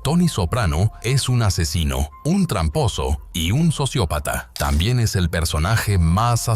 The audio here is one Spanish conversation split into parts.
Tony Soprano es un asesino, un tramposo y un sociópata. También es el personaje más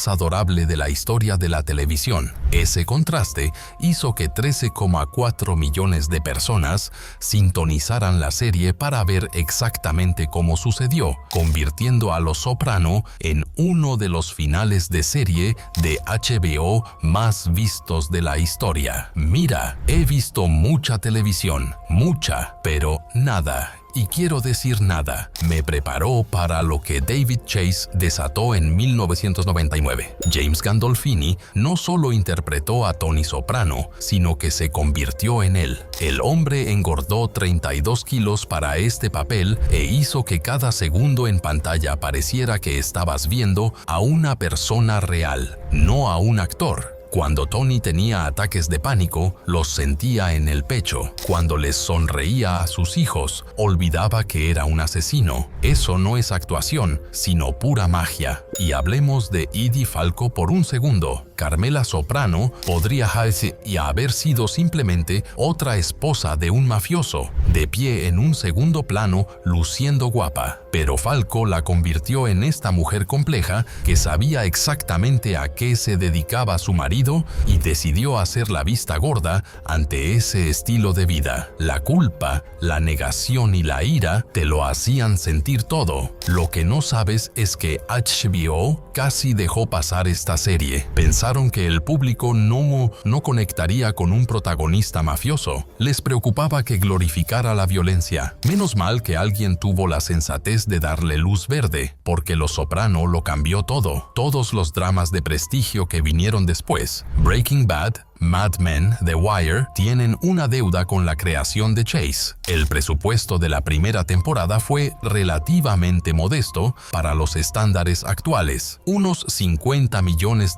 adorable de la historia de la televisión. Ese contraste hizo que 13,4 millones de personas sintonizaran la serie para ver exactamente cómo sucedió, convirtiendo a Los Soprano en uno de los finales de serie de HBO más vistos de la historia. Mira, he visto mucha televisión, mucha, pero nada. Y quiero decir nada, me preparó para lo que David Chase desató en 1999. James Gandolfini no solo interpretó a Tony Soprano, sino que se convirtió en él. El hombre engordó 32 kilos para este papel e hizo que cada segundo en pantalla pareciera que estabas viendo a una persona real, no a un actor. Cuando Tony tenía ataques de pánico, los sentía en el pecho. Cuando les sonreía a sus hijos, olvidaba que era un asesino. Eso no es actuación, sino pura magia. Y hablemos de Edie Falco por un segundo. Carmela Soprano podría haber sido simplemente otra esposa de un mafioso, de pie en un segundo plano, luciendo guapa. Pero Falco la convirtió en esta mujer compleja que sabía exactamente a qué se dedicaba su marido y decidió hacer la vista gorda ante ese estilo de vida. La culpa, la negación y la ira te lo hacían sentir todo. Lo que no sabes es que HBO casi dejó pasar esta serie. Pensaron que el público no conectaría con un protagonista mafioso. Les preocupaba que glorificara la violencia. Menos mal que alguien tuvo la sensatez de darle luz verde, porque Los Soprano lo cambió todo. Todos los dramas de prestigio que vinieron después, Breaking Bad, Mad Men, The Wire, tienen una deuda con la creación de Chase. El presupuesto de la primera temporada fue relativamente modesto para los estándares actuales, unos $50 millones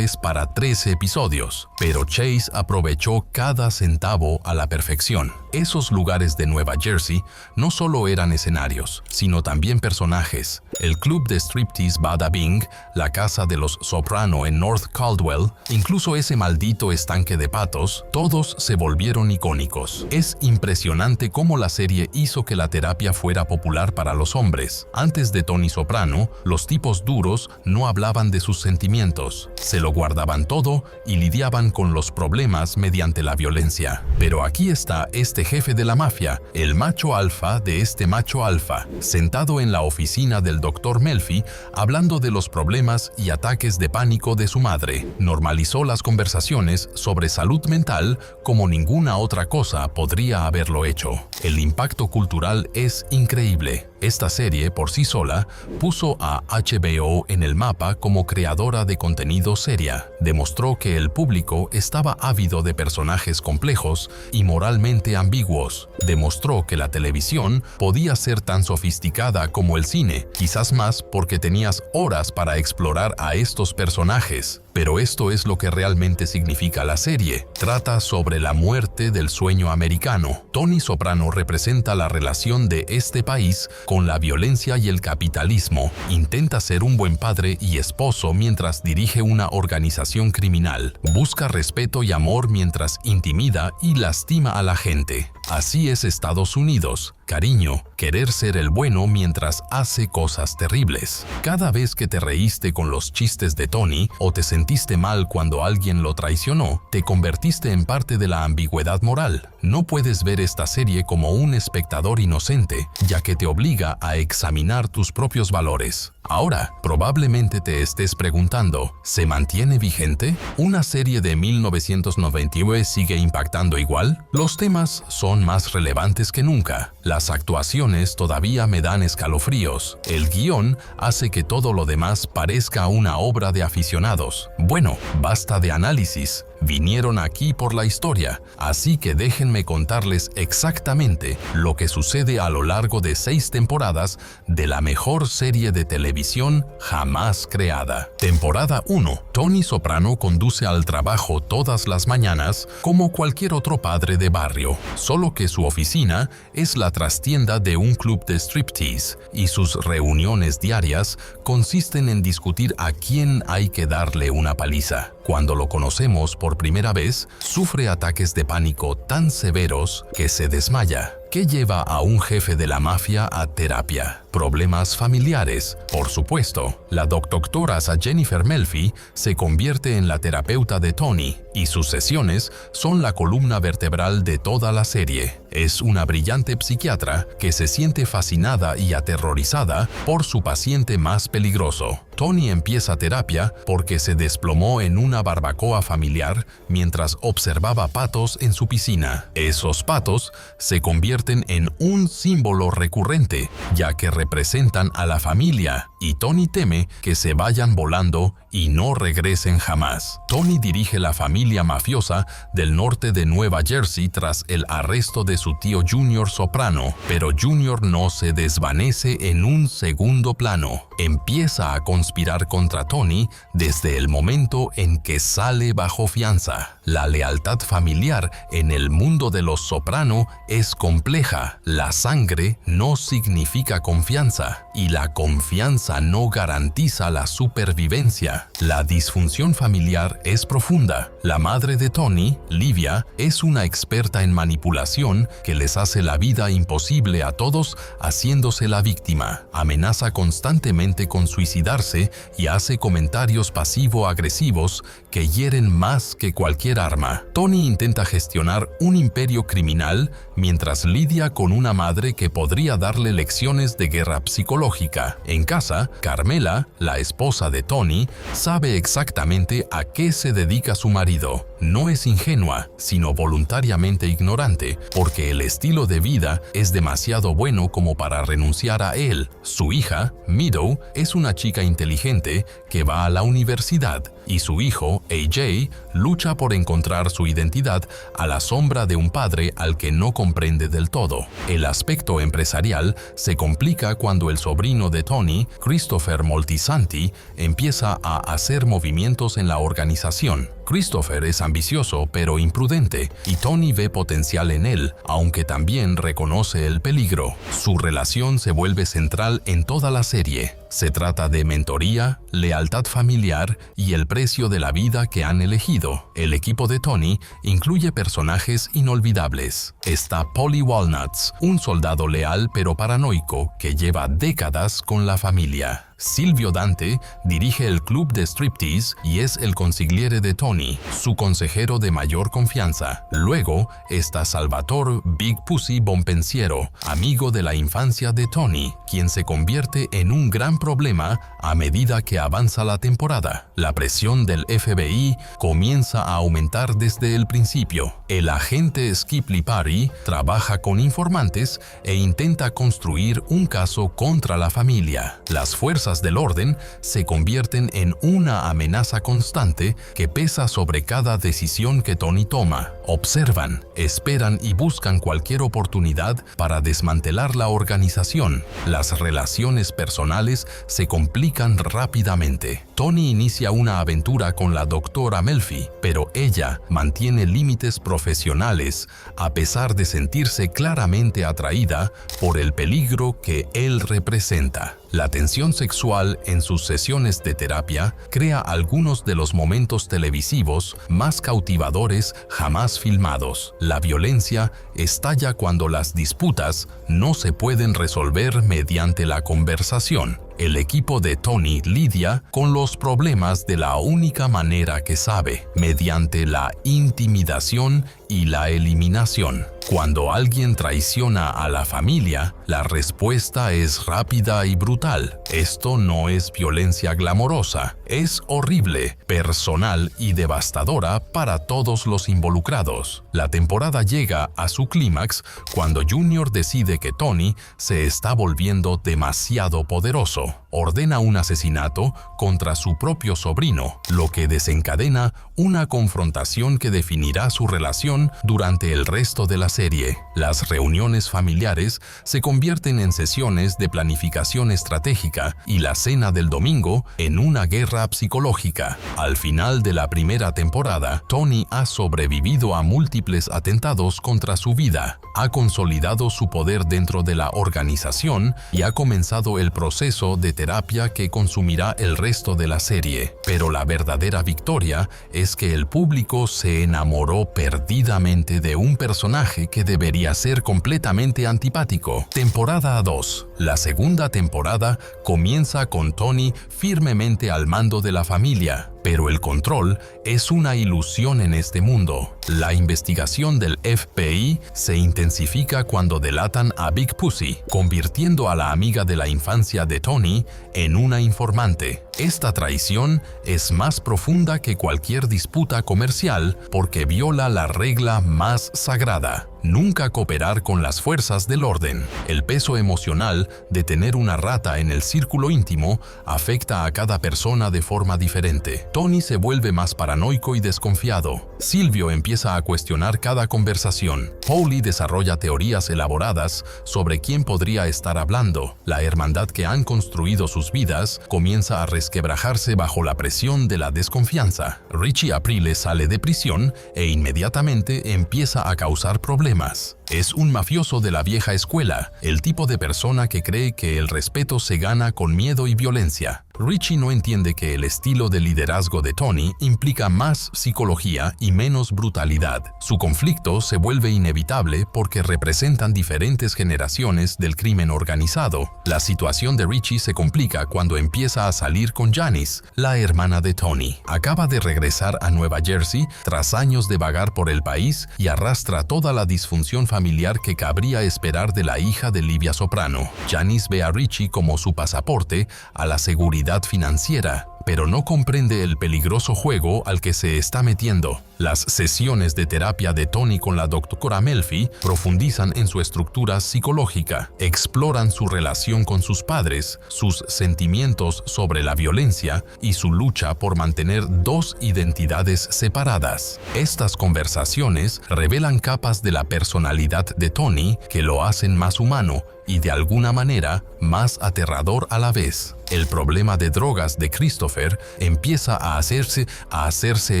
para 13 episodios, pero Chase aprovechó cada centavo a la perfección. Esos lugares de Nueva Jersey no solo eran escenarios, sino también personajes. El club de striptease Bada Bing, la casa de los Soprano en North Caldwell, incluso ese maldito estanque de patos, todos se volvieron icónicos. Es impresionante cómo la serie hizo que la terapia fuera popular para los hombres. Antes de Tony Soprano, los tipos duros no hablaban de sus sentimientos, se lo guardaban todo y lidiaban con los problemas mediante la violencia. Pero aquí está este jefe de la mafia, el macho alfa de este macho alfa, sentado en la oficina del Dr. Melfi, hablando de los problemas y ataques de pánico de su madre. Normalizó las conversaciones sobre salud mental como ninguna otra cosa podría haberlo hecho. El impacto cultural es increíble. Esta serie, por sí sola, puso a HBO en el mapa como creadora de contenido seria. Demostró que el público estaba ávido de personajes complejos y moralmente ambiguos. Demostró que la televisión podía ser tan sofisticada como el cine, quizás más porque tenías horas para explorar a estos personajes. Pero esto es lo que realmente significa la serie. Trata sobre la muerte del sueño americano. Tony Soprano representa la relación de este país con la violencia y el capitalismo. Intenta ser un buen padre y esposo mientras dirige una organización criminal. Busca respeto y amor mientras intimida y lastima a la gente. Así es Estados Unidos. Cariño, querer ser el bueno mientras hace cosas terribles. Cada vez que te reíste con los chistes de Tony o te sentiste mal cuando alguien lo traicionó, te convertiste en parte de la ambigüedad moral. No puedes ver esta serie como un espectador inocente, ya que te obliga a examinar tus propios valores. Ahora, probablemente te estés preguntando, ¿se mantiene vigente? ¿Una serie de 1999 sigue impactando igual? Los temas son más relevantes que nunca. Las actuaciones todavía me dan escalofríos. El guión hace que todo lo demás parezca una obra de aficionados. Bueno, basta de análisis. Vinieron aquí por la historia, así que déjenme contarles exactamente lo que sucede a lo largo de 6 temporadas de la mejor serie de televisión jamás creada. Temporada 1. Tony Soprano conduce al trabajo todas las mañanas como cualquier otro padre de barrio, solo que su oficina es la trastienda de un club de striptease y sus reuniones diarias consisten en discutir a quién hay que darle una paliza. Cuando lo conocemos por primera vez, sufre ataques de pánico tan severos que se desmaya. ¿Qué lleva a un jefe de la mafia a terapia? Problemas familiares, por supuesto. La doctora Jennifer Melfi se convierte en la terapeuta de Tony y sus sesiones son la columna vertebral de toda la serie. Es una brillante psiquiatra que se siente fascinada y aterrorizada por su paciente más peligroso. Tony empieza terapia porque se desplomó en una barbacoa familiar mientras observaba patos en su piscina. Esos patos se convierten en un símbolo recurrente, ya que representan a la familia, y Tony teme que se vayan volando y no regresen jamás. Tony dirige la familia mafiosa del norte de Nueva Jersey tras el arresto de su tío Junior Soprano, pero Junior no se desvanece en un segundo plano. Empieza a conspirar contra Tony desde el momento en que sale bajo fianza. La lealtad familiar en el mundo de los Soprano es compleja. La sangre no significa confianza y la confianza no garantiza la supervivencia. La disfunción familiar es profunda. La madre de Tony, Livia, es una experta en manipulación que les hace la vida imposible a todos haciéndose la víctima. Amenaza constantemente con suicidarse y hace comentarios pasivo-agresivos que hieren más que cualquier arma. Tony intenta gestionar un imperio criminal mientras lidia con una madre que podría darle lecciones de guerra psicológica. En casa, Carmela, la esposa de Tony, sabe exactamente a qué se dedica su marido. No es ingenua, sino voluntariamente ignorante, porque el estilo de vida es demasiado bueno como para renunciar a él. Su hija, Meadow, es una chica inteligente que va a la universidad, y su hijo, AJ, lucha por encontrar su identidad a la sombra de un padre al que no comprende del todo. El aspecto empresarial se complica cuando el sobrino de Tony, Christopher Moltisanti, empieza a hacer movimientos en la organización. Christopher es ambicioso pero imprudente y Tony ve potencial en él, aunque también reconoce el peligro. Su relación se vuelve central en toda la serie. Se trata de mentoría, lealtad familiar y el precio de la vida que han elegido. El equipo de Tony incluye personajes inolvidables. Está Polly Walnuts, un soldado leal pero paranoico que lleva décadas con la familia. Silvio Dante dirige el club de striptease y es el consigliere de Tony, su consejero de mayor confianza. Luego está Salvatore Big Pussy Bonpensiero, amigo de la infancia de Tony, quien se convierte en un gran problema a medida que avanza la temporada. La presión del FBI comienza a aumentar desde el principio. El agente Skip Lipari trabaja con informantes e intenta construir un caso contra la familia. Las fuerzas del orden se convierten en una amenaza constante que pesa sobre cada decisión que Tony toma. Observan, esperan y buscan cualquier oportunidad para desmantelar la organización. Las relaciones personales se complican rápidamente. Tony inicia una aventura con la doctora Melfi, pero ella mantiene límites profesionales a pesar de sentirse claramente atraída por el peligro que él representa. La tensión sexual en sus sesiones de terapia crea algunos de los momentos televisivos más cautivadores jamás filmados. La violencia estalla cuando las disputas no se pueden resolver mediante la conversación. El equipo de Tony lidia con los problemas de la única manera que sabe, mediante la intimidación y la eliminación. Cuando alguien traiciona a la familia, la respuesta es rápida y brutal. Esto no es violencia glamorosa, es horrible, personal y devastadora para todos los involucrados. La temporada llega a su clímax cuando Junior decide que Tony se está volviendo demasiado poderoso. Ordena un asesinato contra su propio sobrino, lo que desencadena una confrontación que definirá su relación durante el resto de la serie. serie. Las reuniones familiares se convierten en sesiones de planificación estratégica y la cena del domingo en una guerra psicológica. Al final de la primera temporada, Tony ha sobrevivido a múltiples atentados contra su vida, ha consolidado su poder dentro de la organización y ha comenzado el proceso de terapia que consumirá el resto de la serie. Pero la verdadera victoria es que el público se enamoró perdidamente de un personaje que debería ser completamente antipático. Temporada 2. La segunda temporada comienza con Tony firmemente al mando de la familia, pero el control es una ilusión en este mundo. La investigación del FBI se intensifica cuando delatan a Big Pussy, convirtiendo a la amiga de la infancia de Tony en una informante. Esta traición es más profunda que cualquier disputa comercial porque viola la regla más sagrada: nunca cooperar con las fuerzas del orden. El peso emocional de tener una rata en el círculo íntimo afecta a cada persona de forma diferente. Tony se vuelve más paranoico y desconfiado. Silvio empieza a cuestionar cada conversación. Paulie desarrolla teorías elaboradas sobre quién podría estar hablando. La hermandad que han construido sus vidas comienza a resquebrajarse bajo la presión de la desconfianza. Richie Aprile sale de prisión e inmediatamente empieza a causar problemas. Es un mafioso de la vieja escuela, el tipo de persona que cree que el respeto se gana con miedo y violencia. Richie no entiende que el estilo de liderazgo de Tony implica más psicología y menos brutalidad. Su conflicto se vuelve inevitable porque representan diferentes generaciones del crimen organizado. La situación de Richie se complica cuando empieza a salir con Janice, la hermana de Tony. Acaba de regresar a Nueva Jersey tras años de vagar por el país y arrastra toda la disfunción familiar que cabría esperar de la hija de Livia Soprano. Janice ve a Richie como su pasaporte a la seguridad financiera, pero no comprende el peligroso juego al que se está metiendo. Las sesiones de terapia de Tony con la doctora Melfi profundizan en su estructura psicológica, exploran su relación con sus padres, sus sentimientos sobre la violencia y su lucha por mantener dos identidades separadas. Estas conversaciones revelan capas de la personalidad de Tony que lo hacen más humano y de alguna manera más aterrador a la vez. El problema de drogas de Christopher empieza a hacerse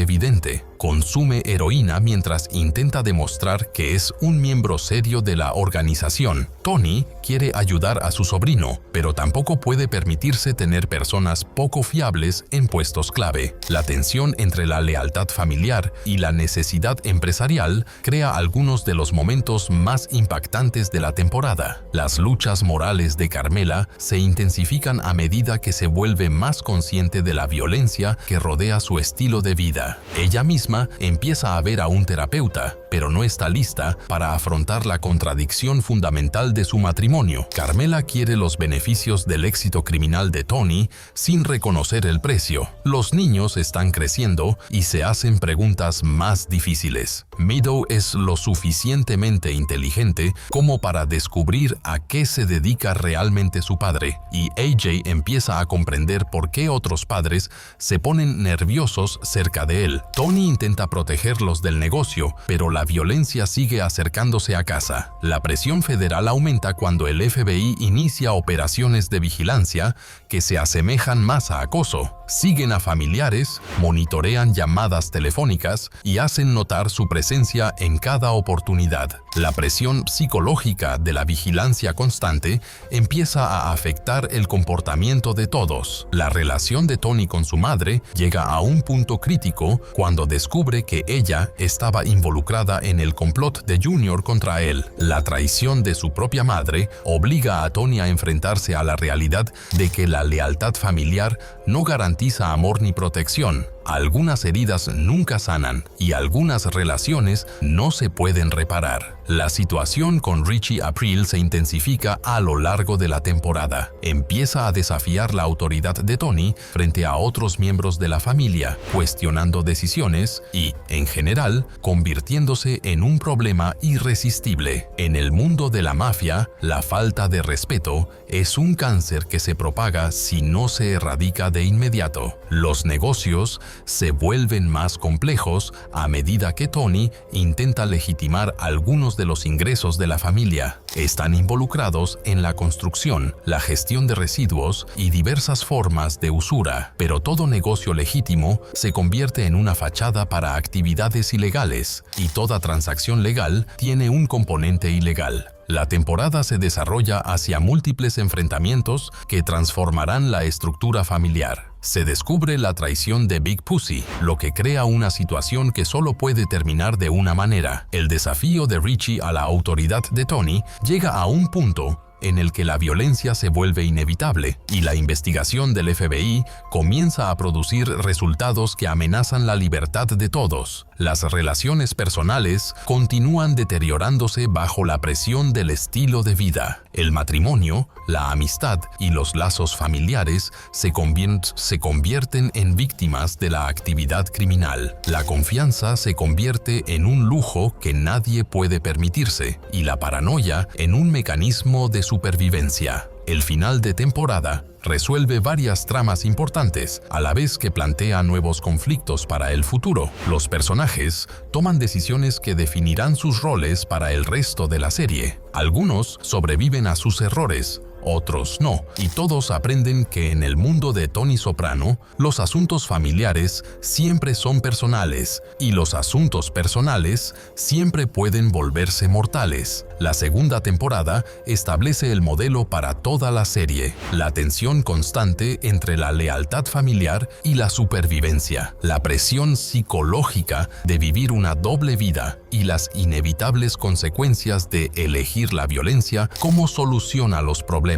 evidente. Consume heroína mientras intenta demostrar que es un miembro serio de la organización. Tony quiere ayudar a su sobrino, pero tampoco puede permitirse tener personas poco fiables en puestos clave. La tensión entre la lealtad familiar y la necesidad empresarial crea algunos de los momentos más impactantes de la temporada. Las luchas morales de Carmela se intensifican a medida que se vuelve más consciente de la violencia que rodea su estilo de vida. Ella misma empieza a ver a un terapeuta, pero no está lista para afrontar la contradicción fundamental de su matrimonio. Carmela quiere los beneficios del éxito criminal de Tony sin reconocer el precio. Los niños están creciendo y se hacen preguntas más difíciles. Meadow es lo suficientemente inteligente como para descubrir a qué se dedica realmente su padre, y AJ empieza a comprender por qué otros padres se ponen nerviosos cerca de él. Tony intenta protegerlos del negocio, pero la violencia sigue acercándose a casa. La presión federal aumenta cuando el FBI inicia operaciones de vigilancia que se asemejan más a acoso. Siguen a familiares, monitorean llamadas telefónicas y hacen notar su presencia en cada oportunidad. La presión psicológica de la vigilancia constante empieza a afectar el comportamiento de todos. La relación de Tony con su madre llega a un punto crítico cuando descubre que ella estaba involucrada en el complot de Junior contra él. La traición de su propia madre obliga a Tony a enfrentarse a la realidad de que la lealtad familiar no garantiza amor ni protección. Algunas heridas nunca sanan y algunas relaciones no se pueden reparar. La situación con Richie Aprile se intensifica a lo largo de la temporada. Empieza a desafiar la autoridad de Tony frente a otros miembros de la familia, cuestionando decisiones y, en general, convirtiéndose en un problema irresistible. En el mundo de la mafia, la falta de respeto es un cáncer que se propaga si no se erradica de inmediato. Los negocios se vuelven más complejos a medida que Tony intenta legitimar algunos de los ingresos de la familia. Están involucrados en la construcción, la gestión de residuos y diversas formas de usura, pero todo negocio legítimo se convierte en una fachada para actividades ilegales, y toda transacción legal tiene un componente ilegal. La temporada se desarrolla hacia múltiples enfrentamientos que transformarán la estructura familiar. Se descubre la traición de Big Pussy, lo que crea una situación que solo puede terminar de una manera. El desafío de Richie a la autoridad de Tony llega a un punto en el que la violencia se vuelve inevitable y la investigación del FBI comienza a producir resultados que amenazan la libertad de todos. Las relaciones personales continúan deteriorándose bajo la presión del estilo de vida. El matrimonio, la amistad y los lazos familiares se convierten en víctimas de la actividad criminal. La confianza se convierte en un lujo que nadie puede permitirse y la paranoia en un mecanismo de supervivencia. El final de temporada resuelve varias tramas importantes, a la vez que plantea nuevos conflictos para el futuro. Los personajes toman decisiones que definirán sus roles para el resto de la serie. Algunos sobreviven a sus errores, otros no, y todos aprenden que en el mundo de Tony Soprano, los asuntos familiares siempre son personales y los asuntos personales siempre pueden volverse mortales. La segunda temporada establece el modelo para toda la serie: la tensión constante entre la lealtad familiar y la supervivencia, la presión psicológica de vivir una doble vida y las inevitables consecuencias de elegir la violencia como solución a los problemas.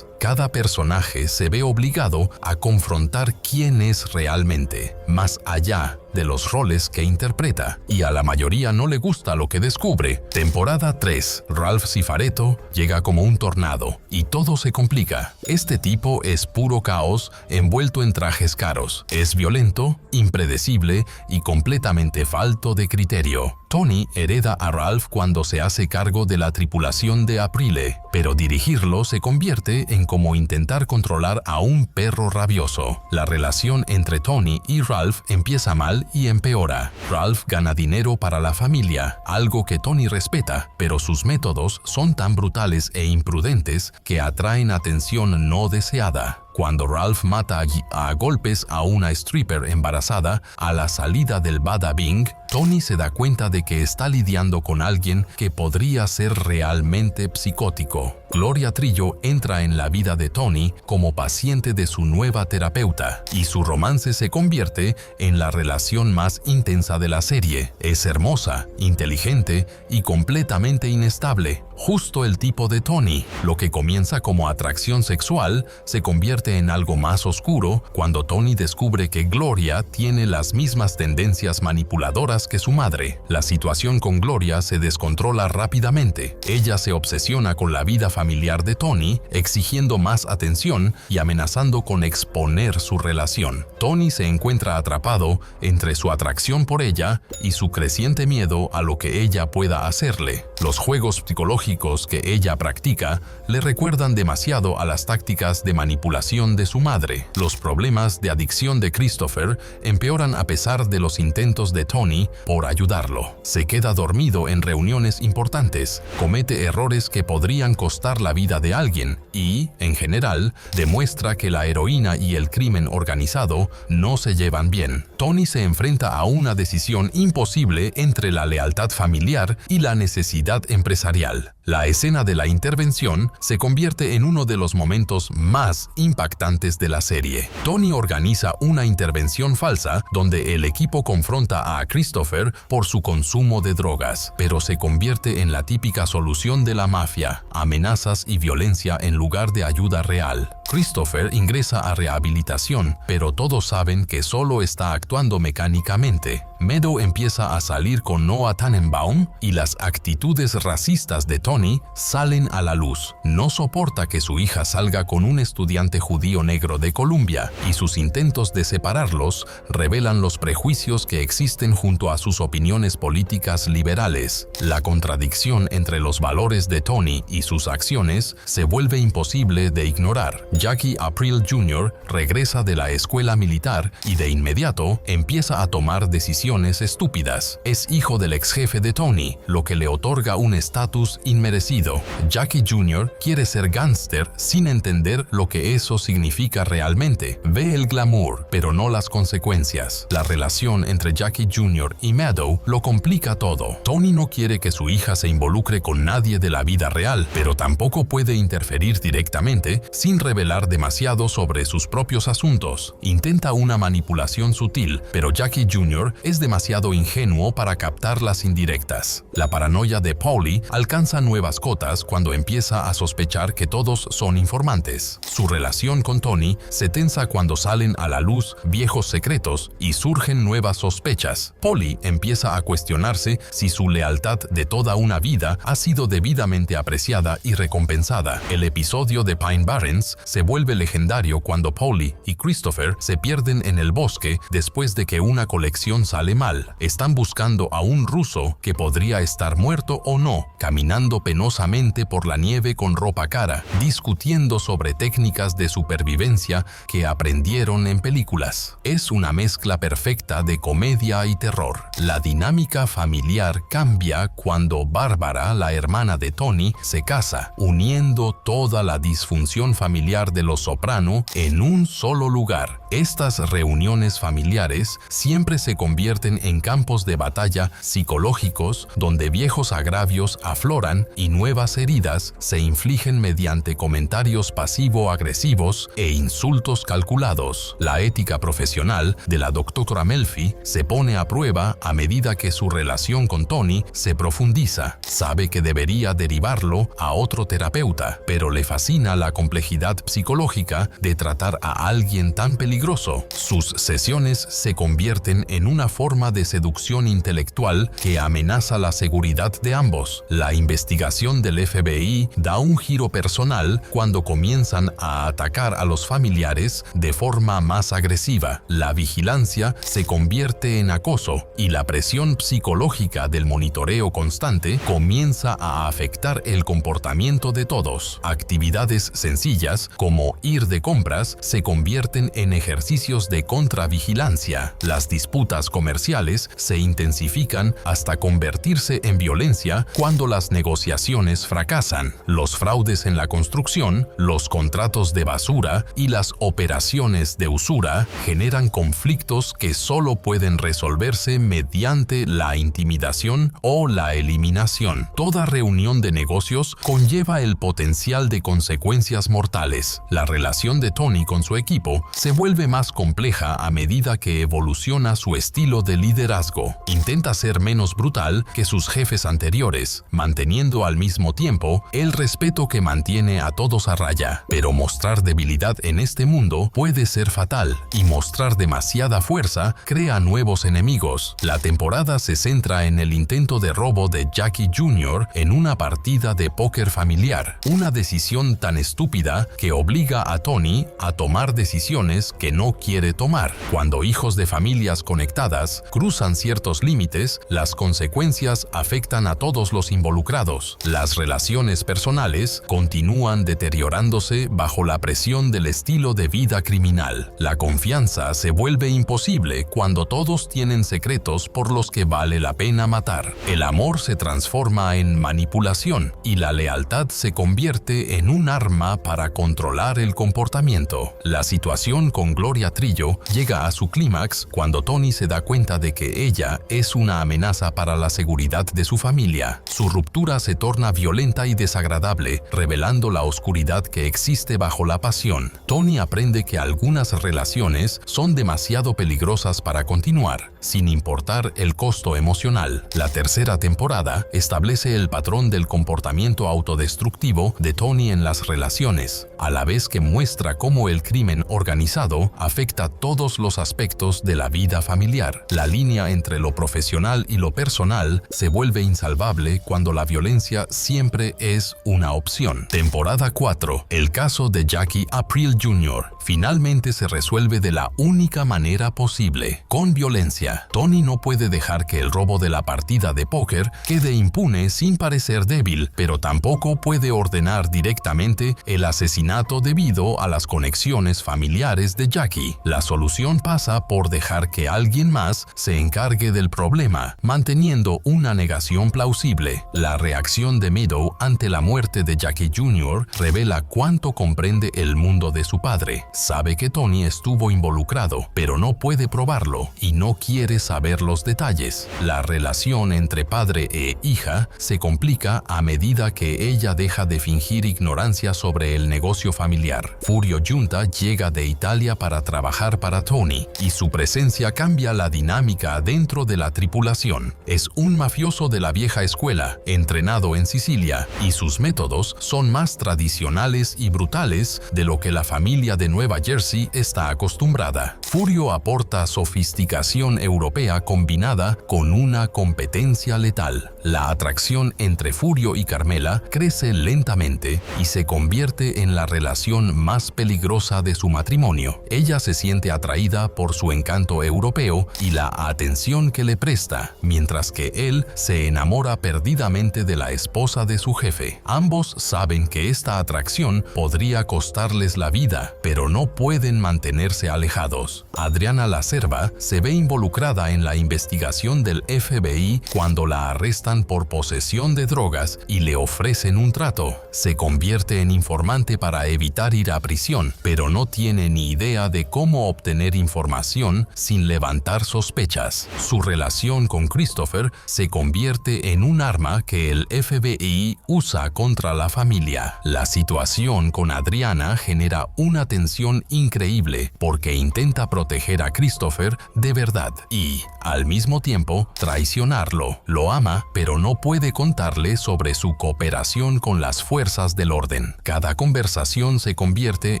Cada personaje se ve obligado a confrontar quién es realmente, más allá de los roles que interpreta, y a la mayoría no le gusta lo que descubre. Temporada 3. Ralph Cifaretto llega como un tornado, y todo se complica. Este tipo es puro caos envuelto en trajes caros. Es violento, impredecible y completamente falto de criterio. Tony hereda a Ralph cuando se hace cargo de la tripulación de Aprile, pero dirigirlo se convierte en como intentar controlar a un perro rabioso. La relación entre Tony y Ralph empieza mal y empeora. Ralph gana dinero para la familia, algo que Tony respeta, pero sus métodos son tan brutales e imprudentes que atraen atención no deseada. Cuando Ralph mata a golpes a una stripper embarazada a la salida del Bada Bing, Tony se da cuenta de que está lidiando con alguien que podría ser realmente psicótico. Gloria Trillo entra en la vida de Tony como paciente de su nueva terapeuta, y su romance se convierte en la relación más intensa de la serie. Es hermosa, inteligente y completamente inestable, justo el tipo de Tony. Lo que comienza como atracción sexual se convierte en algo más oscuro cuando Tony descubre que Gloria tiene las mismas tendencias manipuladoras que su madre. La situación con Gloria se descontrola rápidamente. Ella se obsesiona con la vida familiar de Tony, exigiendo más atención y amenazando con exponer su relación. Tony se encuentra atrapado entre su atracción por ella y su creciente miedo a lo que ella pueda hacerle. Los juegos psicológicos que ella practica le recuerdan demasiado a las tácticas de manipulación de su madre. Los problemas de adicción de Christopher empeoran a pesar de los intentos de Tony por ayudarlo. Se queda dormido en reuniones importantes, comete errores que podrían costar la vida de alguien y, en general, demuestra que la heroína y el crimen organizado no se llevan bien. Tony se enfrenta a una decisión imposible entre la lealtad familiar y la necesidad empresarial. La escena de la intervención se convierte en uno de los momentos más impactantes de la serie. Tony organiza una intervención falsa donde el equipo confronta a Christopher por su consumo de drogas, pero se convierte en la típica solución de la mafia: amenazas y violencia en lugar de ayuda real. Christopher ingresa a rehabilitación, pero todos saben que solo está actuando mecánicamente. Meadow empieza a salir con Noah Tannenbaum y las actitudes racistas de Tony salen a la luz. No soporta que su hija salga con un estudiante judío negro de Columbia, y sus intentos de separarlos revelan los prejuicios que existen junto a sus opiniones políticas liberales. La contradicción entre los valores de Tony y sus acciones se vuelve imposible de ignorar. Jackie Aprile Jr. regresa de la escuela militar y de inmediato empieza a tomar decisiones estúpidas. Es hijo del ex jefe de Tony, lo que le otorga un estatus inmerecido. Jackie Jr. quiere ser gángster sin entender lo que eso significa realmente. Ve el glamour, pero no las consecuencias. La relación entre Jackie Jr. y Meadow lo complica todo. Tony no quiere que su hija se involucre con nadie de la vida real, pero tampoco puede interferir directamente sin revelar demasiado sobre sus propios asuntos. Intenta una manipulación sutil, pero Jackie Jr. es demasiado ingenuo para captar las indirectas. La paranoia de Paulie alcanza nuevas cotas cuando empieza a sospechar que todos son informantes. Su relación con Tony se tensa cuando salen a la luz viejos secretos y surgen nuevas sospechas. Paulie empieza a cuestionarse si su lealtad de toda una vida ha sido debidamente apreciada y recompensada. El episodio de Pine Barrens se vuelve legendario cuando Paulie y Christopher se pierden en el bosque después de que una colección sale mal. Están buscando a un ruso que podría estar muerto o no, caminando penosamente por la nieve con ropa cara, discutiendo sobre técnicas de supervivencia que aprendieron en películas. Es una mezcla perfecta de comedia y terror. La dinámica familiar cambia cuando Bárbara, la hermana de Tony, se casa, uniendo toda la disfunción familiar de Los Soprano en un solo lugar. Estas reuniones familiares siempre se convierten en campos de batalla psicológicos donde viejos agravios afloran y nuevas heridas se infligen mediante comentarios pasivo-agresivos e insultos calculados. La ética profesional de la doctora Melfi se pone a prueba a medida que su relación con Tony se profundiza. Sabe que debería derivarlo a otro terapeuta, pero le fascina la complejidad psicológica de tratar a alguien tan peligroso. Sus sesiones se convierten en una forma de seducción intelectual que amenaza la seguridad de ambos. La investigación del FBI da un giro personal cuando comienzan a atacar a los familiares de forma más agresiva. La vigilancia se convierte en acoso y la presión psicológica del monitoreo constante comienza a afectar el comportamiento de todos. Actividades sencillas como ir de compras se convierten en ejercicios de contravigilancia. Las disputas comerciales se intensifican hasta convertirse en violencia cuando las negociaciones fracasan. Los fraudes en la construcción, los contratos de basura y las operaciones de usura generan conflictos que solo pueden resolverse mediante la intimidación o la eliminación. Toda reunión de negocios conlleva el potencial de consecuencias mortales. La relación de Tony con su equipo se vuelve más compleja a medida que evoluciona su estilo de liderazgo. Intenta ser menos brutal que sus jefes anteriores, manteniendo al mismo tiempo el respeto que mantiene a todos a raya. Pero mostrar debilidad en este mundo puede ser fatal, y mostrar demasiada fuerza crea nuevos enemigos. La temporada se centra en el intento de robo de Jackie Jr. en una partida de póker familiar, una decisión tan estúpida que obliga a Tony a tomar decisiones que no quiere tomar. Cuando hijos de familias conectadas cruzan ciertos límites, las consecuencias afectan a todos los involucrados. Las relaciones personales continúan deteriorándose bajo la presión del estilo de vida criminal. La confianza se vuelve imposible cuando todos tienen secretos por los que vale la pena matar. El amor se transforma en manipulación y la lealtad se convierte en un arma para controlar el comportamiento. La situación con Gloria Trillo llega a su clímax cuando Tony se da cuenta de que ella es una amenaza para la seguridad de su familia. Su ruptura se torna violenta y desagradable, revelando la oscuridad que existe bajo la pasión. Tony aprende que algunas relaciones son demasiado peligrosas para continuar, sin importar el costo emocional. La tercera temporada establece el patrón del comportamiento autodestructivo de Tony en las relaciones, a la vez que muestra cómo el crimen organizado afecta todos los aspectos de la vida familiar. La línea entre lo profesional y lo personal se vuelve insalvable cuando la violencia siempre es una opción. Temporada 4. El caso de Jackie Aprile Jr. finalmente se resuelve de la única manera posible, con violencia. Tony no puede dejar que el robo de la partida de póker quede impune sin parecer débil, pero tampoco puede ordenar directamente el asesinato inmediato debido a las conexiones familiares de Jackie. La solución pasa por dejar que alguien más se encargue del problema, manteniendo una negación plausible. La reacción de Meadow ante la muerte de Jackie Jr. revela cuánto comprende el mundo de su padre. Sabe que Tony estuvo involucrado, pero no puede probarlo y no quiere saber los detalles. La relación entre padre e hija se complica a medida que ella deja de fingir ignorancia sobre el negocio familiar. Furio Giunta llega de Italia para trabajar para Tony y su presencia cambia la dinámica dentro de la tripulación. Es un mafioso de la vieja escuela, entrenado en Sicilia, y sus métodos son más tradicionales y brutales de lo que la familia de Nueva Jersey está acostumbrada. Furio aporta sofisticación europea combinada con una competencia letal. La atracción entre Furio y Carmela crece lentamente y se convierte en la relación más peligrosa de su matrimonio. Ella se siente atraída por su encanto europeo y la atención que le presta, mientras que él se enamora perdidamente de la esposa de su jefe. Ambos saben que esta atracción podría costarles la vida, pero no pueden mantenerse alejados. Adriana La Cerva se ve involucrada en la investigación del FBI cuando la arrestan por posesión de drogas y le ofrecen un trato. Se convierte en informante para evitar ir a prisión, pero no tiene ni idea de cómo obtener información sin levantar sospechas. Su relación con Christopher se convierte en un arma que el FBI usa contra la familia. La situación con Adriana genera una tensión increíble porque intenta proteger a Christopher de verdad y, al mismo tiempo, traicionarlo. Lo ama, pero no puede contarle sobre su cooperación con las fuerzas del orden. Cada conversación se convierte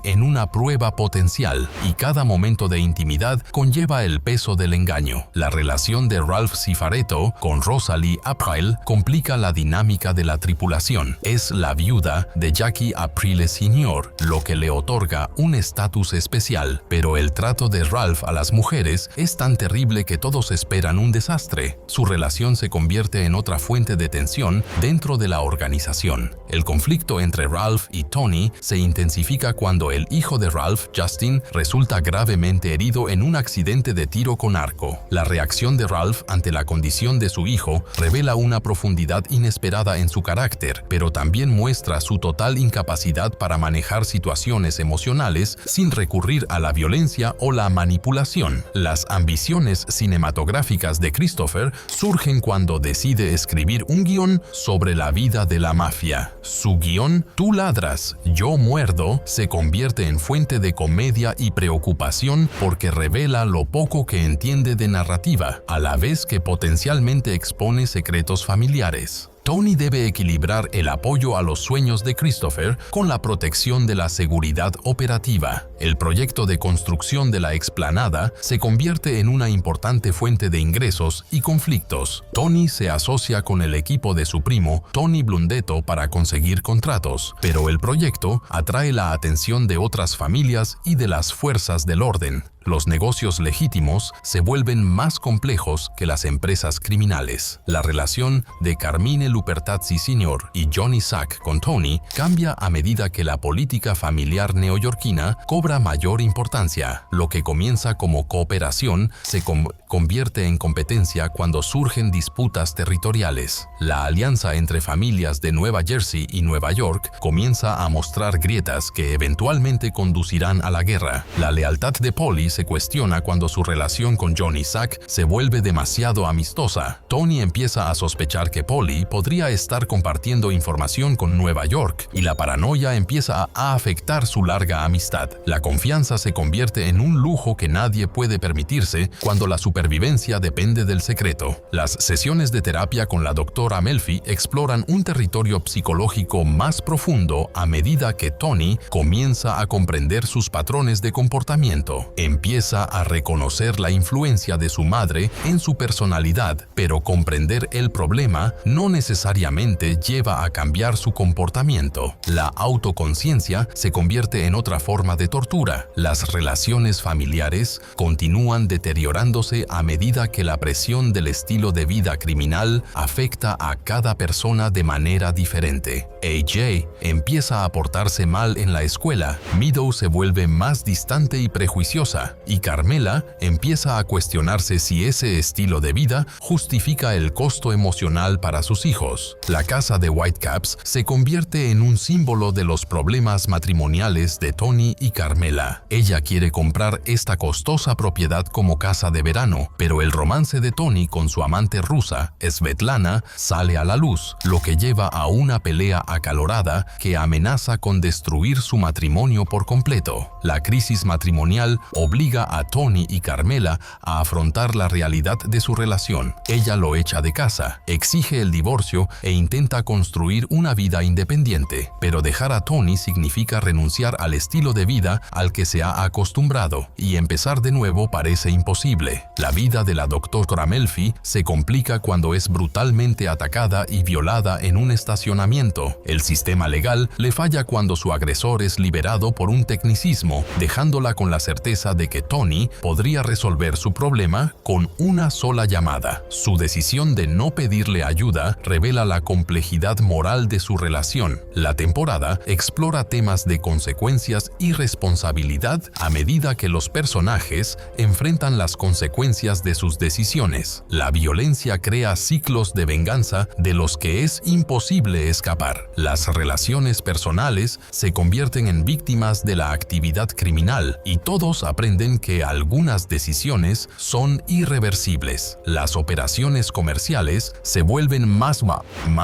en una prueba potencial y cada momento de intimidad conlleva el peso del engaño. La relación de Ralph Cifaretto con Rosalie April complica la dinámica de la tripulación. Es la viuda de Jackie Aprile Sr., lo que le otorga un estatus especial, pero el trato de Ralph a las mujeres es tan terrible que todos esperan un desastre. Su relación se convierte en otra fuente de tensión dentro de la organización. El conflicto entre Ralph y Tony se intensifica cuando el hijo de Ralph, Justin, resulta gravemente herido en un accidente de tiro con arco. La reacción de Ralph ante la condición de su hijo revela una profundidad inesperada en su carácter, pero también muestra su total incapacidad para manejar situaciones emocionales sin recurrir a la violencia o la manipulación. Las ambiciones cinematográficas de Christopher surgen cuando decide escribir un guión sobre la vida de la mafia. Su guión, Tú ladras, yo muerdo, se convierte en fuente de comedia y preocupación porque revela lo poco que entiende de narrativa, a la vez que potencialmente expone secretos familiares. Tony debe equilibrar el apoyo a los sueños de Christopher con la protección de la seguridad operativa. El proyecto de construcción de la explanada se convierte en una importante fuente de ingresos y conflictos. Tony se asocia con el equipo de su primo, Tony Blundetto, para conseguir contratos, pero el proyecto atrae la atención de otras familias y de las fuerzas del orden. Los negocios legítimos se vuelven más complejos que las empresas criminales. La relación de Carmine Lupertazzi Sr. y Johnny Sack con Tony cambia a medida que la política familiar neoyorquina cobra mayor importancia. Lo que comienza como cooperación se convierte en competencia cuando surgen disputas territoriales. La alianza entre familias de Nueva Jersey y Nueva York comienza a mostrar grietas que eventualmente conducirán a la guerra. La lealtad de Polly se cuestiona cuando su relación con Johnny Sack se vuelve demasiado amistosa. Tony empieza a sospechar que Polly podría estar compartiendo información con Nueva York y la paranoia empieza a afectar su larga amistad. La confianza se convierte en un lujo que nadie puede permitirse cuando la supervivencia depende del secreto. Las sesiones de terapia con la doctora Melfi exploran un territorio psicológico más profundo a medida que Tony comienza a comprender sus patrones de comportamiento. En empieza a reconocer la influencia de su madre en su personalidad, pero comprender el problema no necesariamente lleva a cambiar su comportamiento. La autoconciencia se convierte en otra forma de tortura. Las relaciones familiares continúan deteriorándose a medida que la presión del estilo de vida criminal afecta a cada persona de manera diferente. AJ empieza a portarse mal en la escuela, Meadow se vuelve más distante y prejuiciosa, y Carmela empieza a cuestionarse si ese estilo de vida justifica el costo emocional para sus hijos. La casa de Whitecaps se convierte en un símbolo de los problemas matrimoniales de Tony y Carmela. Ella quiere comprar esta costosa propiedad como casa de verano, pero el romance de Tony con su amante rusa, Svetlana, sale a la luz, lo que lleva a una pelea acalorada que amenaza con destruir su matrimonio por completo. La crisis matrimonial obliga a Tony y Carmela a afrontar la realidad de su relación. Ella lo echa de casa, exige el divorcio e intenta construir una vida independiente, pero dejar a Tony significa renunciar al estilo de vida al que se ha acostumbrado, y empezar de nuevo parece imposible. La vida de la doctora Melfi se complica cuando es brutalmente atacada y violada en un estacionamiento. El sistema legal le falla cuando su agresor es liberado por un tecnicismo, dejándola con la certeza de que Tony podría resolver su problema con una sola llamada. Su decisión de no pedirle ayuda revela la complejidad moral de su relación. La temporada explora temas de consecuencias y responsabilidad a medida que los personajes enfrentan las consecuencias de sus decisiones. La violencia crea ciclos de venganza de los que es imposible escapar. Las relaciones personales se convierten en víctimas de la actividad criminal y todos aprenden que algunas decisiones son irreversibles. Las operaciones comerciales se vuelven más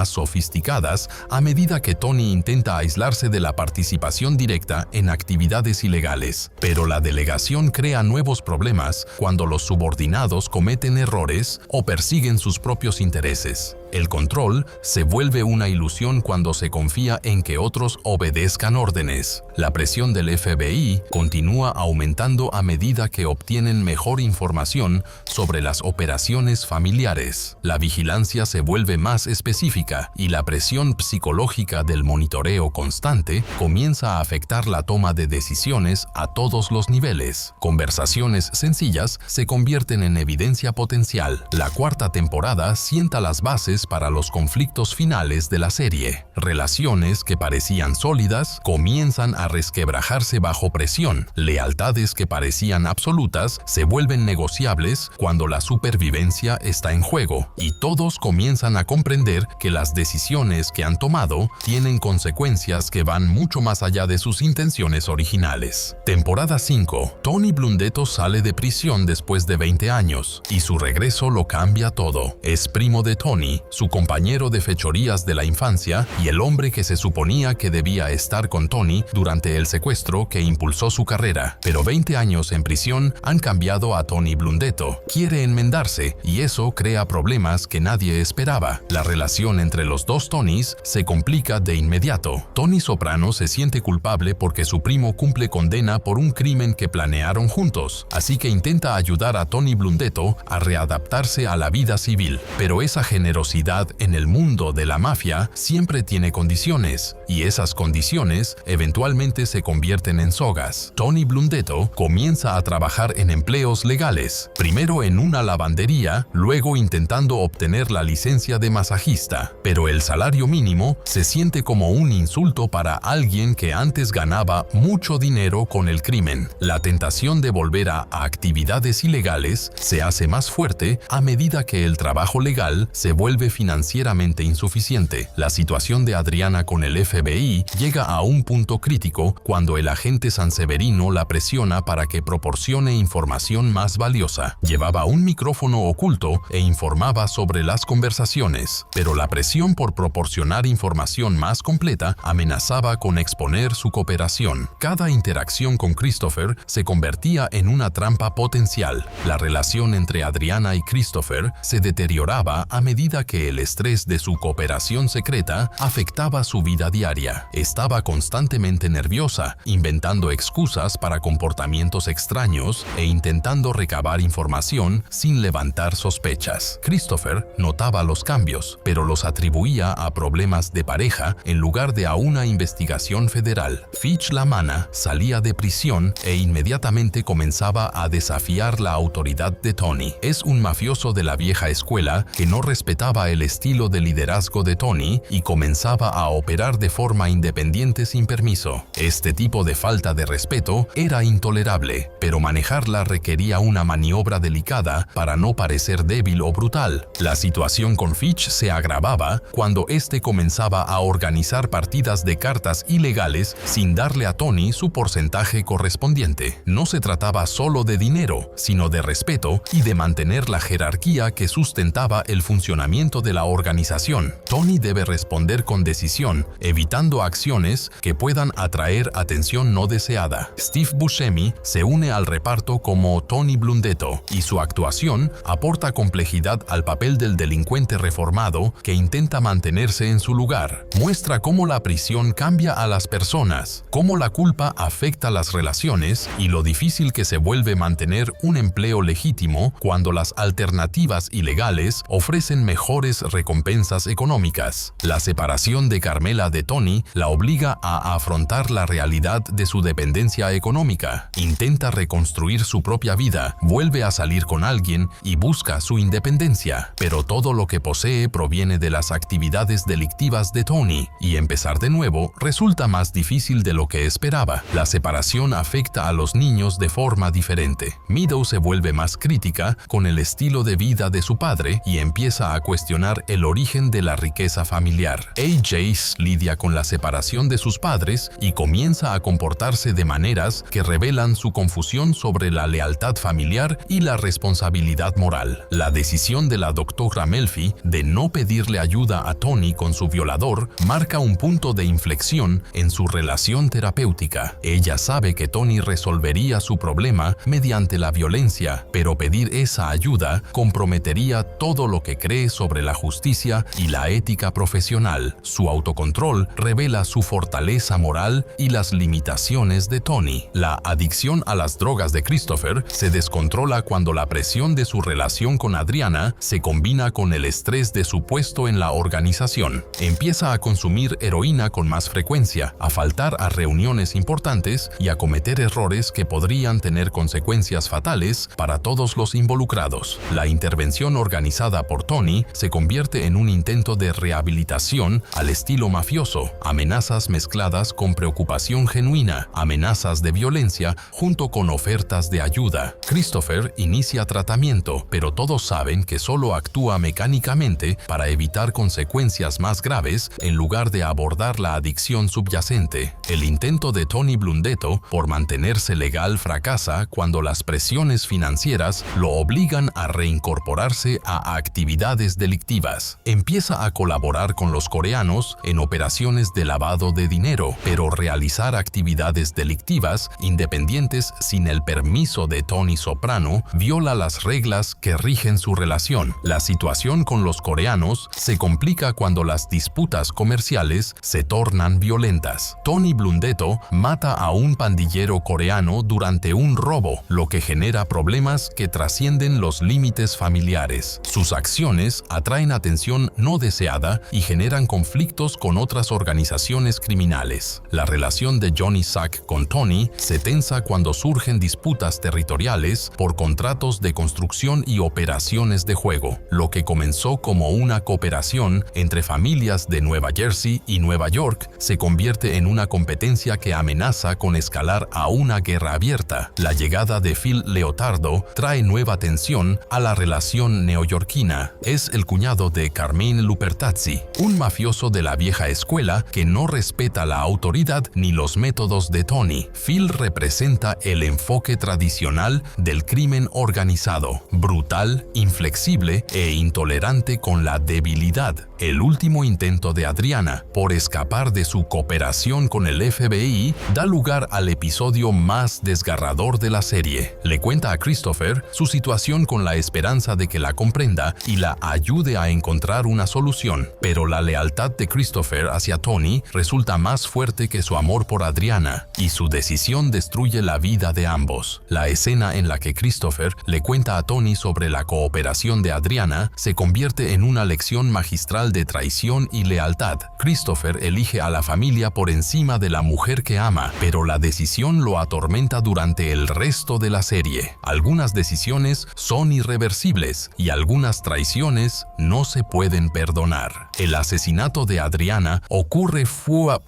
sofisticadas a medida que Tony intenta aislarse de la participación directa en actividades ilegales. Pero la delegación crea nuevos problemas cuando los subordinados cometen errores o persiguen sus propios intereses. El control se vuelve una ilusión cuando se confía en que otros obedezcan órdenes. La presión del FBI continúa aumentando a medida que obtienen mejor información sobre las operaciones familiares. La vigilancia se vuelve más específica y la presión psicológica del monitoreo constante comienza a afectar la toma de decisiones a todos los niveles. Conversaciones sencillas se convierten en evidencia potencial. La cuarta temporada sienta las bases para los conflictos finales de la serie. Relaciones que parecían sólidas comienzan a resquebrajarse bajo presión. Lealtades que parecían absolutas se vuelven negociables cuando la supervivencia está en juego, y todos comienzan a comprender que las decisiones que han tomado tienen consecuencias que van mucho más allá de sus intenciones originales. Temporada 5. Tony Blundetto sale de prisión después de 20 años, y su regreso lo cambia todo. Es primo de Tony, su compañero de fechorías de la infancia y el hombre que se suponía que debía estar con Tony durante el secuestro que impulsó su carrera. Pero 20 años en prisión han cambiado a Tony Blundetto. Quiere enmendarse y eso crea problemas que nadie esperaba. La relación entre los dos Tonys se complica de inmediato. Tony Soprano se siente culpable porque su primo cumple condena por un crimen que planearon juntos, así que intenta ayudar a Tony Blundetto a readaptarse a la vida civil. Pero esa generosidad en el mundo de la mafia siempre tiene condiciones, y esas condiciones eventualmente se convierten en sogas. Tony Blundetto comienza a trabajar en empleos legales, primero en una lavandería, luego intentando obtener la licencia de masajista, pero el salario mínimo se siente como un insulto para alguien que antes ganaba mucho dinero con el crimen. La tentación de volver a actividades ilegales se hace más fuerte a medida que el trabajo legal se vuelve financieramente insuficiente. La situación de Adriana con el FBI llega a un punto crítico cuando el agente Sanseverino la presiona para que proporcione información más valiosa. Llevaba un micrófono oculto e informaba sobre las conversaciones, pero la presión por proporcionar información más completa amenazaba con exponer su cooperación. Cada interacción con Christopher se convertía en una trampa potencial. La relación entre Adriana y Christopher se deterioraba a medida que que el estrés de su cooperación secreta afectaba su vida diaria. Estaba constantemente nerviosa, inventando excusas para comportamientos extraños e intentando recabar información sin levantar sospechas. Christopher notaba los cambios, pero los atribuía a problemas de pareja en lugar de a una investigación federal. Fitch LaManna salía de prisión e inmediatamente comenzaba a desafiar la autoridad de Tony. Es un mafioso de la vieja escuela que no respetaba el estilo de liderazgo de Tony y comenzaba a operar de forma independiente sin permiso. Este tipo de falta de respeto era intolerable, pero manejarla requería una maniobra delicada para no parecer débil o brutal. La situación con Fitch se agravaba cuando este comenzaba a organizar partidas de cartas ilegales sin darle a Tony su porcentaje correspondiente. No se trataba solo de dinero, sino de respeto y de mantener la jerarquía que sustentaba el funcionamiento de la organización. Tony debe responder con decisión, evitando acciones que puedan atraer atención no deseada. Steve Buscemi se une al reparto como Tony Blundetto y su actuación aporta complejidad al papel del delincuente reformado que intenta mantenerse en su lugar. Muestra cómo la prisión cambia a las personas, cómo la culpa afecta las relaciones y lo difícil que se vuelve mantener un empleo legítimo cuando las alternativas ilegales ofrecen mejores recompensas económicas. La separación de Carmela de Tony la obliga a afrontar la realidad de su dependencia económica. Intenta reconstruir su propia vida, vuelve a salir con alguien y busca su independencia, pero todo lo que posee proviene de las actividades delictivas de Tony, y empezar de nuevo resulta más difícil de lo que esperaba. La separación afecta a los niños de forma diferente. Meadow se vuelve más crítica con el estilo de vida de su padre y empieza a cuestionar el origen de la riqueza familiar. Jace lidia con la separación de sus padres y comienza a comportarse de maneras que revelan su confusión sobre la lealtad familiar y la responsabilidad moral. La decisión de la doctora Melfi de no pedirle ayuda a Tony con su violador marca un punto de inflexión en su relación terapéutica. Ella sabe que Tony resolvería su problema mediante la violencia, pero pedir esa ayuda comprometería todo lo que cree sobre la justicia y la ética profesional. Su autocontrol revela su fortaleza moral y las limitaciones de Tony. La adicción a las drogas de Christopher se descontrola cuando la presión de su relación con Adriana se combina con el estrés de su puesto en la organización. Empieza a consumir heroína con más frecuencia, a faltar a reuniones importantes y a cometer errores que podrían tener consecuencias fatales para todos los involucrados. La intervención organizada por Tony se convierte en un intento de rehabilitación al estilo mafioso, amenazas mezcladas con preocupación genuina, amenazas de violencia junto con ofertas de ayuda. Christopher inicia tratamiento, pero todos saben que solo actúa mecánicamente para evitar consecuencias más graves en lugar de abordar la adicción subyacente. El intento de Tony Blundetto por mantenerse legal fracasa cuando las presiones financieras lo obligan a reincorporarse a actividades delictivas. Empieza a colaborar con los coreanos en operaciones de lavado de dinero, pero realizar actividades delictivas independientes sin el permiso de Tony Soprano viola las reglas que rigen su relación. La situación con los coreanos se complica cuando las disputas comerciales se tornan violentas. Tony Blundetto mata a un pandillero coreano durante un robo, lo que genera problemas que trascienden los límites familiares. Sus acciones atraen atención no deseada y generan conflictos con otras organizaciones criminales. La relación de Johnny Sack con Tony se tensa cuando surgen disputas territoriales por contratos de construcción y operaciones de juego. Lo que comenzó como una cooperación entre familias de Nueva Jersey y Nueva York se convierte en una competencia que amenaza con escalar a una guerra abierta. La llegada de Phil Leotardo trae nueva tensión a la relación neoyorquina. Es el cuñado de Carmine Lupertazzi, un mafioso de la vieja escuela que no respeta la autoridad ni los métodos de Tony. Phil representa el enfoque tradicional del crimen organizado, brutal, inflexible e intolerante con la debilidad. El último intento de Adriana por escapar de su cooperación con el FBI da lugar al episodio más desgarrador de la serie. Le cuenta a Christopher su situación con la esperanza de que la comprenda y la ayude a encontrar una solución, pero la lealtad de Christopher hacia Tony resulta más fuerte que su amor por Adriana, y su decisión destruye la vida de ambos. La escena en la que Christopher le cuenta a Tony sobre la cooperación de Adriana se convierte en una lección magistral de traición y lealtad. Christopher elige a la familia por encima de la mujer que ama, pero la decisión lo atormenta durante el resto de la serie. Algunas decisiones son irreversibles y algunas traiciones no se pueden perdonar. El asesinato de Adriana ocurre fuera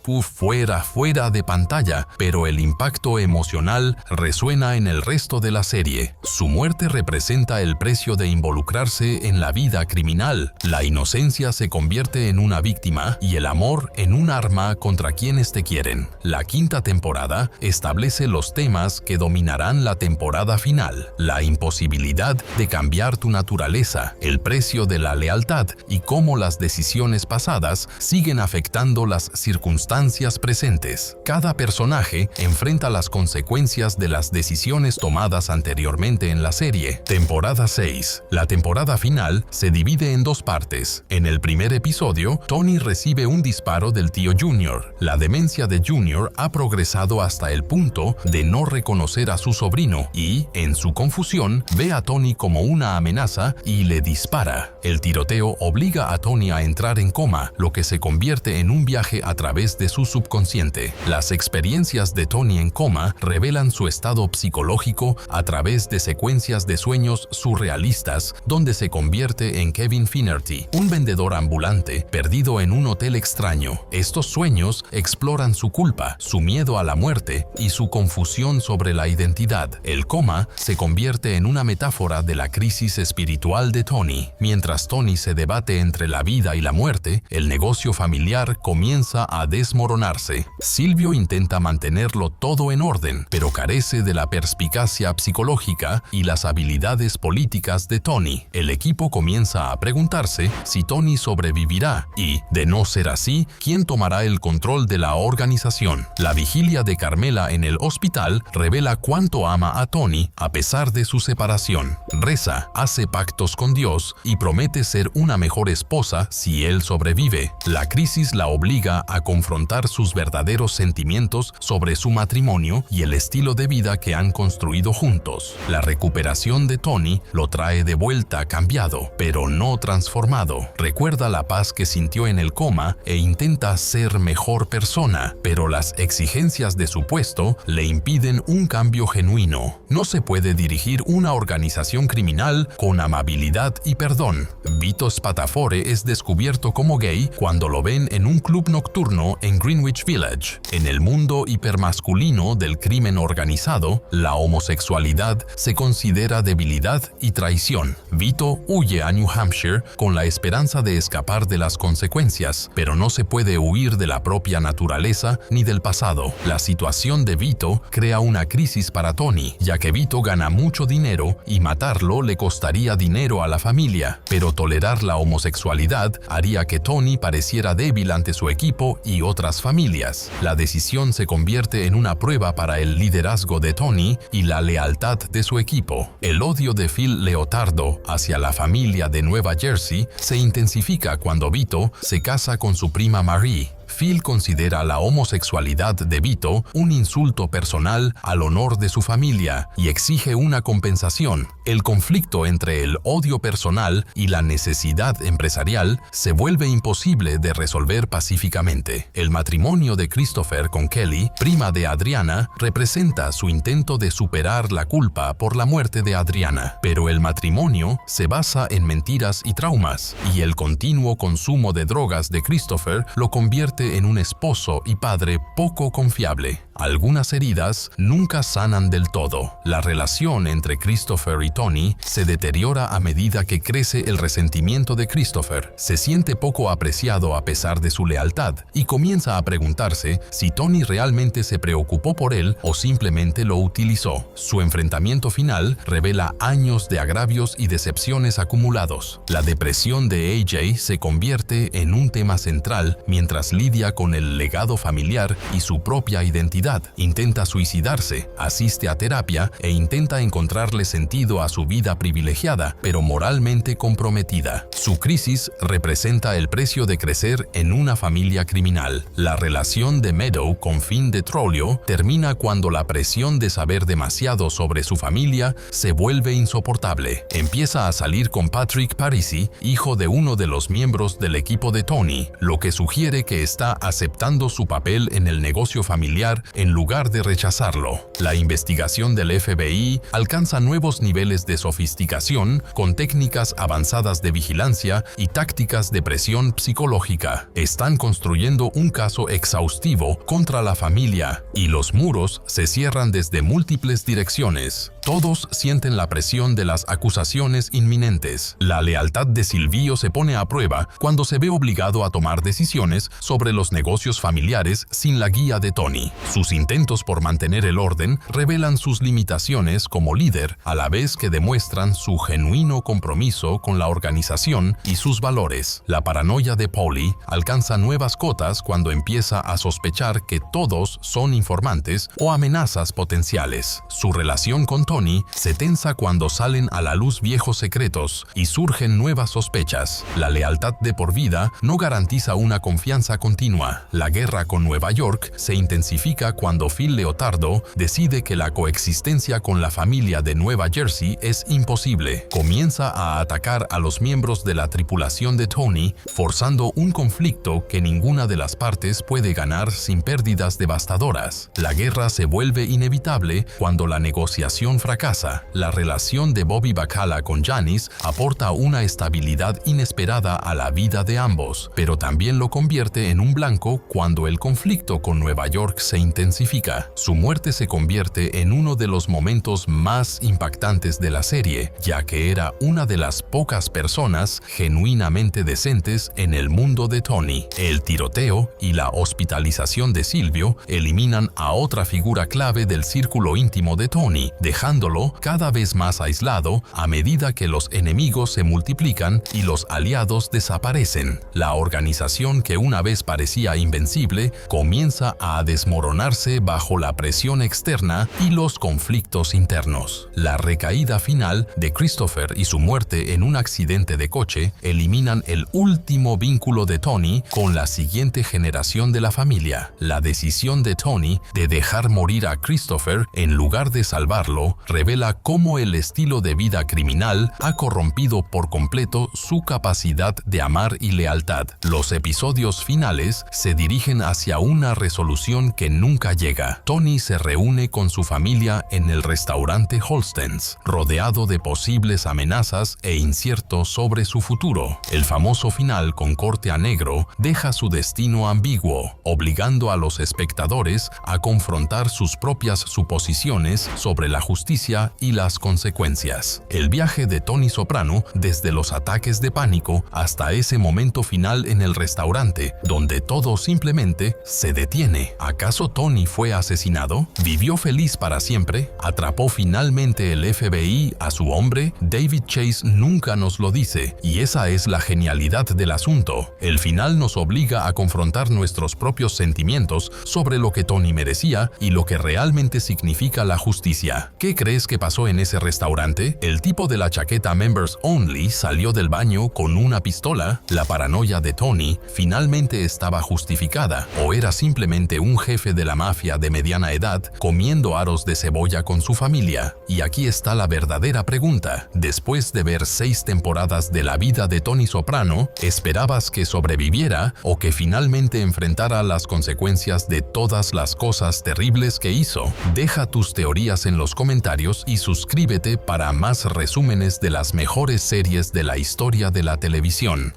de pantalla, pero el impacto emocional resuena en el resto de la serie. Su muerte representa el precio de involucrarse en la vida criminal. La inocencia se convierte en una víctima y el amor en un arma contra quienes te quieren. La quinta temporada establece los temas que dominarán la temporada final: la imposibilidad de cambiar tu naturaleza, el precio de la lealtad y cómo las decisiones pasadas siguen afectando las circunstancias presentes. Cada personaje enfrenta las consecuencias de las decisiones tomadas anteriormente en la serie. Temporada 6. La temporada final se divide en dos partes. En el primer episodio, Tony recibe un disparo del tío Junior. La demencia de Junior ha progresado hasta el punto de no reconocer a su sobrino y, en su confusión, ve a Tony como una amenaza y le dispara. El tiroteo obliga a Tony a entrar en coma, lo que se convierte en un viaje a través de su subconsciente. Las experiencias de Tony en coma revelan su estado psicológico a través de secuencias de sueños surrealistas donde se convierte en Kevin Finnerty, un vendedor ambulante perdido en un hotel extraño. Estos sueños exploran su culpa, su miedo a la muerte y su confusión sobre la identidad. El coma se convierte en una metáfora de la crisis espiritual de Tony. Mientras Tony se debate entre la vida y la muerte, el negocio familiar comienza a desmoronarse. Silvio intenta mantenerlo todo en orden, pero carece de la perspicacia psicológica y las habilidades políticas de Tony. El equipo comienza a preguntarse si Tony sobrevivirá y, de no ser así, ¿quién tomará el control de la organización? La vigilia de Carmela en el hospital revela cuánto ama a Tony a pesar de su separación. Reza, hace pactos con Dios y promete ser una mejor esposa si él sobrevive. La crisis la obliga a confrontar sus verdaderos sentimientos sobre su matrimonio y el estilo de vida que han construido juntos. La recuperación de Tony lo trae de vuelta cambiado, pero no transformado. Recuerda la paz que sintió en el coma e intenta ser mejor persona, pero las exigencias de su puesto le impiden un cambio genuino. No se puede dirigir una organización criminal con amabilidad y perdón. Vito Spatafore es descubierto como gay cuando lo ven en un club nocturno en Greenwich Village. En el mundo hipermasculino del crimen organizado, la homosexualidad se considera debilidad y traición. Vito huye a New Hampshire con la esperanza de escapar de las consecuencias, pero no se puede huir de la propia naturaleza ni del pasado. La situación de Vito crea una crisis para Tony, ya que Vito gana mucho dinero y matarlo le costaría dinero a la familia, pero tolerar la homosexualidad haría que Tony pareciera débil ante su equipo y otras familias. La decisión se convierte en una prueba para el liderazgo de Tony y la lealtad de su equipo. El odio de Phil Leotardo hacia la familia de Nueva Jersey se intensifica cuando Vito se casa con su prima Marie. Phil considera la homosexualidad de Vito un insulto personal al honor de su familia y exige una compensación. El conflicto entre el odio personal y la necesidad empresarial se vuelve imposible de resolver pacíficamente. El matrimonio de Christopher con Kelly, prima de Adriana, representa su intento de superar la culpa por la muerte de Adriana, pero el matrimonio se basa en mentiras y traumas, y el continuo consumo de drogas de Christopher lo convierte en un esposo y padre poco confiable. Algunas heridas nunca sanan del todo. La relación entre Christopher y Tony se deteriora a medida que crece el resentimiento de Christopher. Se siente poco apreciado a pesar de su lealtad y comienza a preguntarse si Tony realmente se preocupó por él o simplemente lo utilizó. Su enfrentamiento final revela años de agravios y decepciones acumulados. La depresión de AJ se convierte en un tema central mientras lidia con el legado familiar y su propia identidad. Intenta suicidarse, asiste a terapia e intenta encontrarle sentido a su vida privilegiada, pero moralmente comprometida. Su crisis representa el precio de crecer en una familia criminal. La relación de Meadow con Finn de Trollio termina cuando la presión de saber demasiado sobre su familia se vuelve insoportable. Empieza a salir con Patrick Parisi, hijo de uno de los miembros del equipo de Tony, lo que sugiere que está aceptando su papel en el negocio familiar en lugar de rechazarlo. La investigación del FBI alcanza nuevos niveles de sofisticación con técnicas avanzadas de vigilancia y tácticas de presión psicológica. Están construyendo un caso exhaustivo contra la familia y los muros se cierran desde múltiples direcciones. Todos sienten la presión de las acusaciones inminentes. La lealtad de Silvio se pone a prueba cuando se ve obligado a tomar decisiones sobre los negocios familiares sin la guía de Tony. Sus intentos por mantener el orden revelan sus limitaciones como líder, a la vez que demuestran su genuino compromiso con la organización y sus valores. La paranoia de Paulie alcanza nuevas cotas cuando empieza a sospechar que todos son informantes o amenazas potenciales. Su relación con Tony se tensa cuando salen a la luz viejos secretos y surgen nuevas sospechas. La lealtad de por vida no garantiza una confianza continua. La guerra con Nueva York se intensifica cuando Phil Leotardo decide que la coexistencia con la familia de Nueva Jersey es imposible. Comienza a atacar a los miembros de la tripulación de Tony, forzando un conflicto que ninguna de las partes puede ganar sin pérdidas devastadoras. La guerra se vuelve inevitable cuando la negociación fracasa. La relación de Bobby Bacala con Janice aporta una estabilidad inesperada a la vida de ambos, pero también lo convierte en un blanco cuando el conflicto con Nueva York se intensifica. Su muerte se convierte en uno de los momentos más impactantes de la serie, ya que era una de las pocas personas genuinamente decentes en el mundo de Tony. El tiroteo y la hospitalización de Silvio eliminan a otra figura clave del círculo íntimo de Tony, dejándolo cada vez más aislado a medida que los enemigos se multiplican y los aliados desaparecen. La organización que una vez parecía invencible comienza a desmoronarse bajo la presión externa y los conflictos internos. La recaída final de Christopher y su muerte en un accidente de coche eliminan el último vínculo de Tony con la siguiente generación de la familia. La decisión de Tony de dejar morir a Christopher en lugar de salvarlo revela cómo el estilo de vida criminal ha corrompido por completo su capacidad de amar y lealtad. Los episodios finales se dirigen hacia una resolución que nunca llega. Tony se reúne con su familia en el restaurante Holsten's, rodeado de posibles amenazas e incierto sobre su futuro. El famoso final con corte a negro deja su destino ambiguo, obligando a los espectadores a confrontar sus propias suposiciones sobre la justicia y las consecuencias. El viaje de Tony Soprano desde los ataques de pánico hasta ese momento final en el restaurante, donde todo simplemente se detiene. ¿Acaso Tony fue asesinado? ¿Vivió feliz para siempre? ¿Atrapó finalmente el FBI a su hombre? David Chase nunca nos lo dice, y esa es la genialidad del asunto. El final nos obliga a confrontar nuestros propios sentimientos sobre lo que Tony merecía y lo que realmente significa la justicia. ¿Qué crees que pasó en ese restaurante? ¿El tipo de la chaqueta Members Only salió del baño con una pistola? ¿La paranoia de Tony finalmente estaba justificada? ¿O era simplemente un jefe de la mafia de mediana edad comiendo aros de cebolla con su familia? Y aquí está la verdadera pregunta. Después de ver 6 temporadas de la vida de Tony Soprano, ¿esperabas que sobreviviera o que finalmente enfrentara las consecuencias de todas las cosas terribles que hizo? Deja tus teorías en los comentarios y suscríbete para más resúmenes de las mejores series de la historia de la televisión.